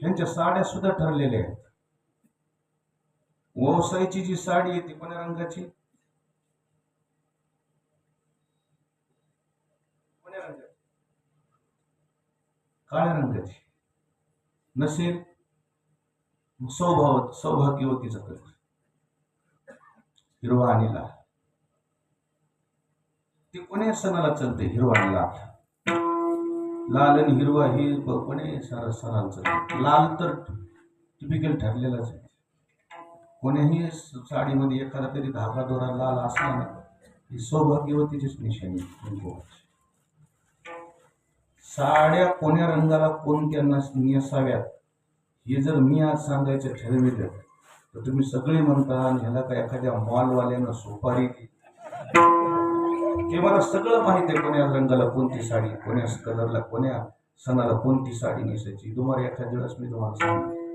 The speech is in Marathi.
ह्यांच्या साड्या सुद्धा ठरलेल्या आहेत. ववसाईची जी साडी आहे ती कोण्या रंगाची? कोण्या रंगाची? काळ्या रंगाची. नसेल सौभाग्यवतीचा कलर हिरवा आणि लाल. ते कोण्या सणाला चालते? हिरवा आणि लाल. लाल आणि हिरवा हे कोणी सणाला चालते. लाल तर टिपिकल ठरलेलाच आहे. कोण्याही साडीमध्ये एखादा तरी धागा दोरा लाल असला ना, ही सौभाग्यवतीचीच निशाणी. साड्या कोण्या रंगाला कोणत्या नेसाव्यात हे जर मी आज सांगायचं ठरविलं तर तुम्ही सगळे म्हणता ह्याला काय एखाद्या मॉलवाल्यानं सुपारी दिली. ते मला सगळं माहिती आहे, कोण्या रंगाला कोणती साडी, कोण्या कलरला, कोण्या सणाला कोणती साडी नेसायची. तुम्हाला एखाद्या वेळेस मी तुम्हाला सांगतो.